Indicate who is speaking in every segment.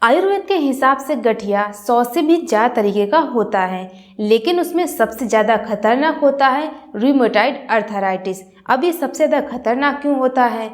Speaker 1: आयुर्वेद के हिसाब से गठिया 100 से भी ज़्यादा तरीके का होता है, लेकिन उसमें सबसे ज़्यादा खतरनाक होता है रूमेटॉइड अर्थराइटिस। अब ये सबसे ज़्यादा खतरनाक क्यों होता है?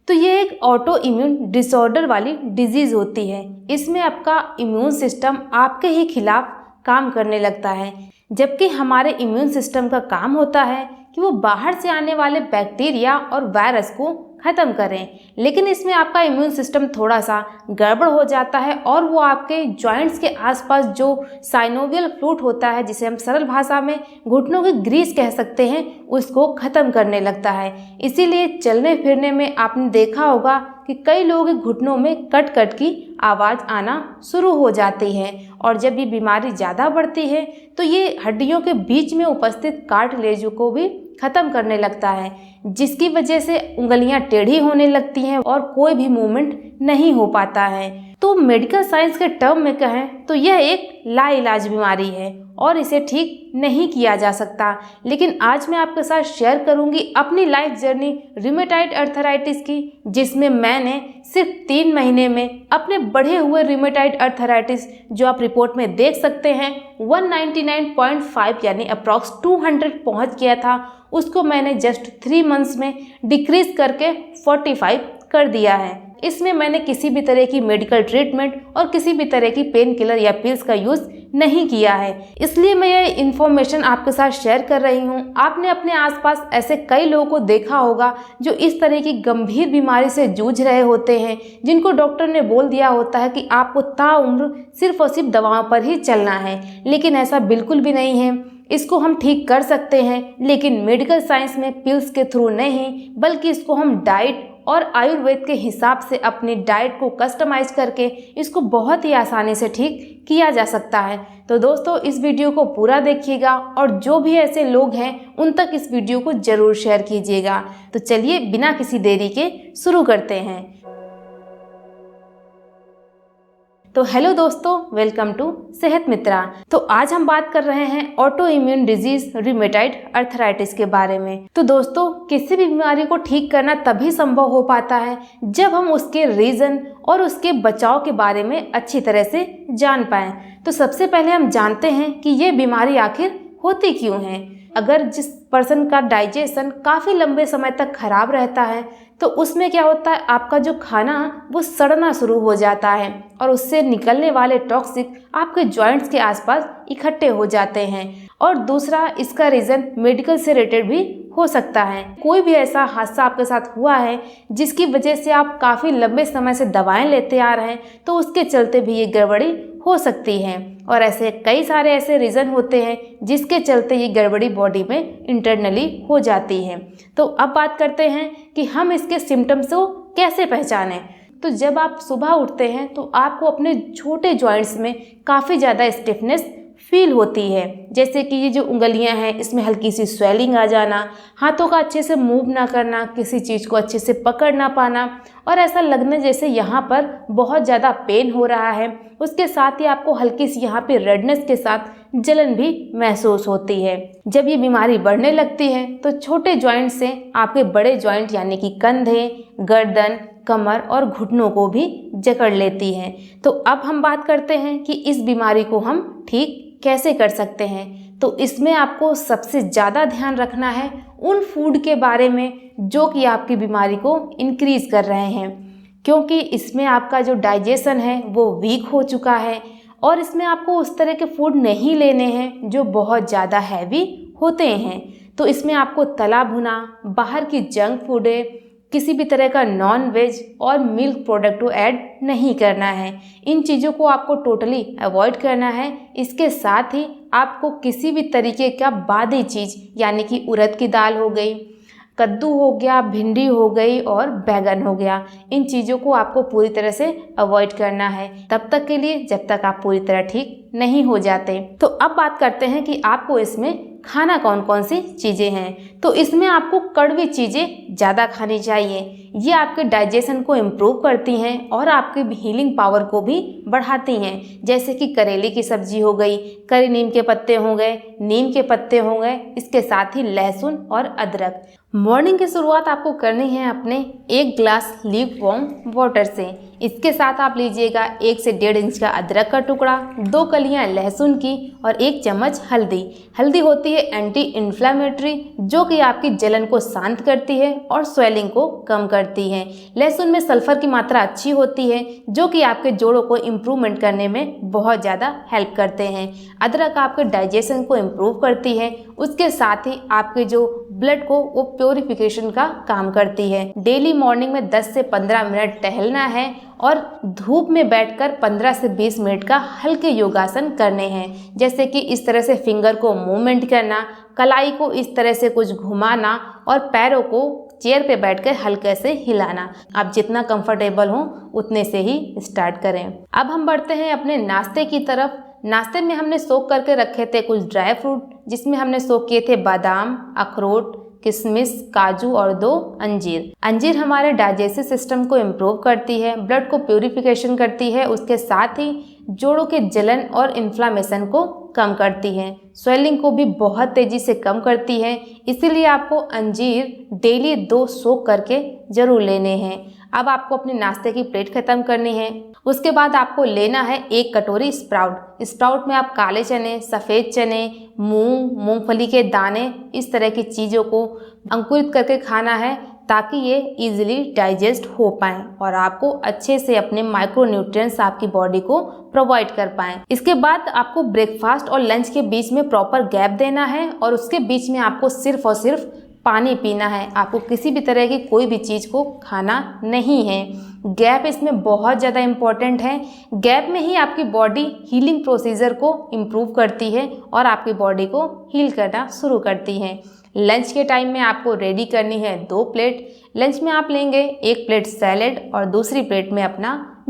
Speaker 1: तो ये एक ऑटो इम्यून डिसऑर्डर वाली डिजीज़ होती है। इसमें आपका इम्यून सिस्टम आपके ही खिलाफ काम करने लगता है, जबकि हमारे इम्यून सिस्टम का काम होता है कि वो बाहर से आने वाले बैक्टीरिया और वायरस को खत्म करें। लेकिन इसमें आपका इम्यून सिस्टम थोड़ा सा गड़बड़ हो जाता है और वो आपके जॉइंट्स के आसपास जो साइनोवियल फ्लूइड होता है, जिसे हम सरल भाषा में घुटनों की ग्रीस कह सकते हैं, उसको खत्म करने लगता है। इसीलिए चलने फिरने में आपने देखा होगा कि कई लोगों के घुटनों में कट कट की आवाज़ आना शुरू हो जाती है। और जब ये बीमारी ज़्यादा बढ़ती है तो ये हड्डियों के बीच में उपस्थित कार्टिलेज को भी खत्म करने लगता है, जिसकी वजह से उंगलियां टेढ़ी होने लगती हैं और कोई भी मूवमेंट नहीं हो पाता है। तो मेडिकल साइंस के टर्म में कहें तो यह एक लाइलाज बीमारी है और इसे ठीक नहीं किया जा सकता। लेकिन आज मैं आपके साथ शेयर करूंगी अपनी लाइफ जर्नी रूमेटॉइड अर्थराइटिस की, जिसमें मैंने सिर्फ 3 महीने में अपने बढ़े हुए रूमेटॉइड अर्थराइटिस, जो आप रिपोर्ट में देख सकते हैं, 199.5 यानी अप्रॉक्स 200 पहुंच गया था, उसको मैंने जस्ट 3 मंथ्स में डिक्रीज करके 45 कर दिया है। इसमें मैंने किसी भी तरह की मेडिकल ट्रीटमेंट और किसी भी तरह की पेन किलर या पिल्स का यूज़ नहीं किया है। इसलिए मैं ये इन्फॉर्मेशन आपके साथ शेयर कर रही हूँ। आपने अपने आसपास ऐसे कई लोगों को देखा होगा जो इस तरह की गंभीर बीमारी से जूझ रहे होते हैं, जिनको डॉक्टर ने बोल दिया होता है कि आपको ताउम्र सिर्फ और सिर्फ दवाओं पर ही चलना है। लेकिन ऐसा बिल्कुल भी नहीं है। इसको हम ठीक कर सकते हैं, लेकिन मेडिकल साइंस में पिल्स के थ्रू नहीं, बल्कि इसको हम डाइट और आयुर्वेद के हिसाब से अपनी डाइट को कस्टमाइज करके इसको बहुत ही आसानी से ठीक किया जा सकता है। तो दोस्तों, इस वीडियो को पूरा देखिएगा और जो भी ऐसे लोग हैं उन तक इस वीडियो को ज़रूर शेयर कीजिएगा। तो चलिए बिना किसी देरी के शुरू करते हैं। तो हेलो दोस्तों, वेलकम टू सेहत मित्रा। तो आज हम बात कर रहे हैं auto immune disease rheumatoid arthritis के बारे में। तो दोस्तों, किसी भी बीमारी को ठीक करना तभी संभव हो पाता है जब हम उसके रीजन और उसके बचाव के बारे में अच्छी तरह से जान पाएं। तो सबसे पहले हम जानते हैं कि ये बीमारी आखिर होती क्यों है। अगर जिस पर्सन का डाइजेशन काफ़ी लंबे समय तक खराब रहता है तो उसमें क्या होता है, आपका जो खाना वो सड़ना शुरू हो जाता है और उससे निकलने वाले टॉक्सिक आपके जॉइंट्स के आसपास इकट्ठे हो जाते हैं। और दूसरा, इसका रीज़न मेडिकल से रिलेटेड भी हो सकता है। कोई भी ऐसा हादसा आपके साथ हुआ है जिसकी वजह से आप काफ़ी लंबे समय से दवाएं लेते आ रहे हैं, तो उसके चलते भी ये गड़बड़ी हो सकती है। और ऐसे कई सारे ऐसे रीज़न होते हैं जिसके चलते ये गड़बड़ी बॉडी में इंटरनली हो जाती है। तो अब बात करते हैं कि हम इसके सिम्टम्स को कैसे पहचानें। तो जब आप सुबह उठते हैं तो आपको अपने छोटे जॉइंट्स में काफ़ी ज़्यादा स्टिफनेस फील होती है, जैसे कि ये जो उंगलियां हैं इसमें हल्की सी स्वेलिंग आ जाना, हाथों का अच्छे से मूव ना करना, किसी चीज़ को अच्छे से पकड़ ना पाना और ऐसा लगने जैसे यहाँ पर बहुत ज़्यादा पेन हो रहा है। उसके साथ ही आपको हल्की सी यहाँ पे रेडनेस के साथ जलन भी महसूस होती है। जब ये बीमारी बढ़ने लगती है तो छोटे जॉइंट से आपके बड़े जॉइंट यानी कि कंधे, गर्दन, कमर और घुटनों को भी जकड़ लेती है। तो अब हम बात करते हैं कि इस बीमारी को हम ठीक कैसे कर सकते हैं। तो इसमें आपको सबसे ज़्यादा ध्यान रखना है उन फूड के बारे में जो कि आपकी बीमारी को इंक्रीज़ कर रहे हैं, क्योंकि इसमें आपका जो डाइजेशन है वो वीक हो चुका है और इसमें आपको उस तरह के फूड नहीं लेने हैं जो बहुत ज़्यादा हैवी होते हैं। तो इसमें आपको तला भुना, बाहर की जंक फूड है, किसी भी तरह का नॉन वेज और मिल्क प्रोडक्ट को ऐड नहीं करना है। इन चीज़ों को आपको टोटली अवॉइड करना है। इसके साथ ही आपको किसी भी तरीके का बादी चीज़ यानी कि उड़द की दाल हो गई, कद्दू हो गया, भिंडी हो गई और बैगन हो गया, इन चीज़ों को आपको पूरी तरह से अवॉइड करना है तब तक के लिए जब तक आप पूरी तरह ठीक नहीं हो जाते। तो अब बात करते हैं कि आपको इसमें खाना कौन कौन सी चीज़ें हैं। तो इसमें आपको कड़वी चीज़ें ज़्यादा खानी चाहिए। ये आपके डाइजेशन को इम्प्रूव करती हैं और आपके हीलिंग पावर को भी बढ़ाती हैं। जैसे कि करेले की सब्जी हो गई, करी नीम के पत्ते हो गए, नीम के पत्ते हो गए, इसके साथ ही लहसुन और अदरक। मॉर्निंग की शुरुआत आपको करनी है अपने 1 ग्लास ल्यूक वार्म वाटर से। इसके साथ आप लीजिएगा 1 से 1.5 इंच का अदरक का टुकड़ा, 2 कलियां लहसुन की और 1 चम्मच हल्दी। हल्दी होती है एंटी इन्फ्लामेटरी, जो कि आपकी जलन को शांत करती है और स्वेलिंग को कम करती है। लहसुन में सल्फर की मात्रा अच्छी होती है, जो कि आपके जोड़ों को इम्प्रूवमेंट करने में बहुत ज़्यादा हेल्प करते हैं। अदरक आपके डाइजेशन को इम्प्रूव करती है, उसके साथ ही आपके जो ब्लड को वो प्योरिफिकेशन का काम करती है। डेली मॉर्निंग में 10 से 15 मिनट टहलना है और धूप में बैठकर 15 से 20 मिनट का हल्के योगासन करने हैं। जैसे कि इस तरह से फिंगर को मूवमेंट करना, कलाई को इस तरह से कुछ घुमाना और पैरों को चेयर पे बैठकर हल्के से हिलाना। आप जितना कंफर्टेबल हो उतने से ही स्टार्ट करें। अब हम बढ़ते हैं अपने नाश्ते की तरफ। नाश्ते में हमने सोक करके रखे थे कुछ ड्राई फ्रूट, जिसमें हमने सोक किए थे बादाम, अखरोट, किशमिश, काजू और 2 अंजीर। अंजीर हमारे डाइजेस्टिव सिस्टम को इम्प्रूव करती है, ब्लड को प्यूरिफिकेशन करती है, उसके साथ ही जोड़ों के जलन और इन्फ्लामेशन को कम करती है, स्वेलिंग को भी बहुत तेजी से कम करती है। इसीलिए आपको अंजीर डेली 2 सोक करके जरूर लेने हैं। अब आपको अपने नाश्ते की प्लेट खत्म करनी है। उसके बाद आपको लेना है 1 कटोरी स्प्राउट। स्प्राउट में आप काले चने, सफ़ेद चने, मूंग, मूंगफली के दाने, इस तरह की चीज़ों को अंकुरित करके खाना है, ताकि ये इजीली डाइजेस्ट हो पाएँ और आपको अच्छे से अपने माइक्रोन्यूट्रिएंट्स आपकी बॉडी को प्रोवाइड कर पाएँ। इसके बाद आपको ब्रेकफास्ट और लंच के बीच में प्रॉपर गैप देना है और उसके बीच में आपको सिर्फ और सिर्फ पानी पीना है। आपको किसी भी तरह की कोई भी चीज़ को खाना नहीं है। गैप इसमें बहुत ज़्यादा इम्पॉर्टेंट है। गैप में ही आपकी बॉडी हीलिंग प्रोसीजर को इम्प्रूव करती है और आपकी बॉडी को हील करना शुरू करती है। लंच के टाइम में आपको रेडी करनी है 2 प्लेट। लंच में आप लेंगे 1 प्लेट सैलेड और दूसरी प्लेट में अपना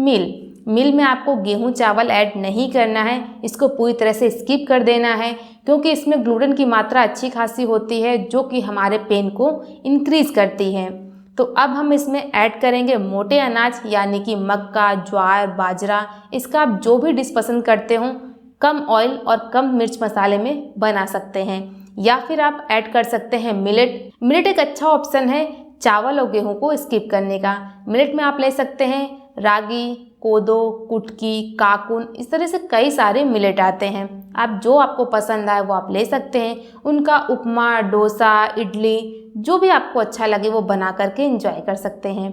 Speaker 1: मील में आपको गेहूं चावल ऐड नहीं करना है, इसको पूरी तरह से स्किप कर देना है, क्योंकि इसमें ग्लूटेन की मात्रा अच्छी खासी होती है, जो कि हमारे पेन को इंक्रीज करती है। तो अब हम इसमें ऐड करेंगे मोटे अनाज, यानी कि मक्का, ज्वार, बाजरा। इसका आप जो भी डिश पसंद करते हो, कम ऑयल और कम मिर्च मसाले में बना सकते हैं। या फिर आप ऐड कर सकते हैं मिलेट एक अच्छा ऑप्शन है चावल और गेहूं को स्किप करने का। मिलेट में आप ले सकते हैं रागी, कोदो, कुटकी, काकुन, इस तरह से कई सारे मिलेट आते हैं। आप जो आपको पसंद आए वो आप ले सकते हैं। उनका उपमा, डोसा, इडली, जो भी आपको अच्छा लगे वो बना करके एंजॉय कर सकते हैं।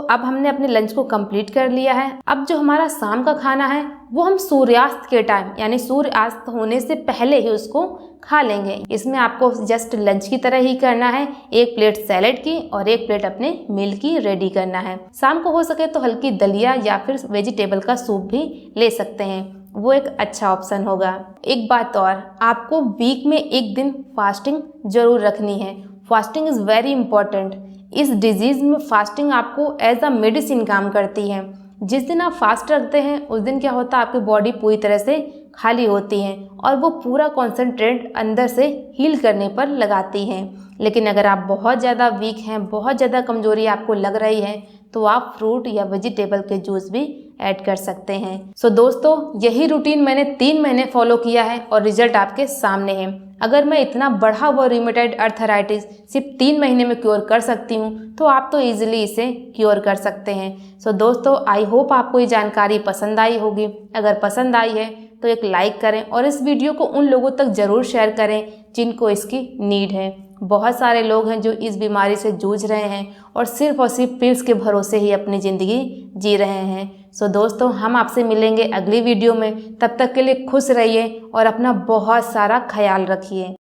Speaker 1: अब हमने अपने लंच को कंप्लीट कर लिया है। अब जो हमारा शाम का खाना है वो हम सूर्यास्त के टाइम, यानी सूर्यास्त होने से पहले ही उसको खा लेंगे। इसमें आपको जस्ट लंच की तरह ही करना है। 1 प्लेट सैलेड की और 1 प्लेट अपने मील की रेडी करना है। शाम को हो सके तो हल्की दलिया या फिर वेजिटेबल का सूप भी ले सकते हैं, वो एक अच्छा ऑप्शन होगा। एक बात और, आपको वीक में 1 दिन फास्टिंग जरूर रखनी है। Fasting is very important. इस डिजीज़ में फास्टिंग आपको एज अ मेडिसिन काम करती है। जिस दिन आप फास्ट रखते हैं उस दिन क्या होता है, आपकी बॉडी पूरी तरह से खाली होती है और वो पूरा कॉन्सेंट्रेट अंदर से हील करने पर लगाती हैं। लेकिन अगर आप बहुत ज़्यादा वीक हैं, बहुत ज़्यादा कमजोरी आपको लग रही है, तो आप फ्रूट या वेजिटेबल के जूस भी ऐड कर सकते हैं। दोस्तों, यही रूटीन मैंने 3 महीने फॉलो किया है और रिजल्ट आपके सामने है। अगर मैं इतना बढ़ा हुआ रूमेटॉइड अर्थराइटिस सिर्फ 3 महीने में क्योर कर सकती हूँ, तो आप तो इजीली इसे क्योर कर सकते हैं। दोस्तों, आई होप आपको ये जानकारी पसंद आई होगी। अगर पसंद आई है तो एक लाइक करें और इस वीडियो को उन लोगों तक ज़रूर शेयर करें जिनको इसकी नीड है। बहुत सारे लोग हैं जो इस बीमारी से जूझ रहे हैं और सिर्फ पिल्स के भरोसे ही अपनी ज़िंदगी जी रहे हैं। दोस्तों, हम आपसे मिलेंगे अगली वीडियो में। तब तक के लिए खुश रहिए और अपना बहुत सारा ख्याल रखिए।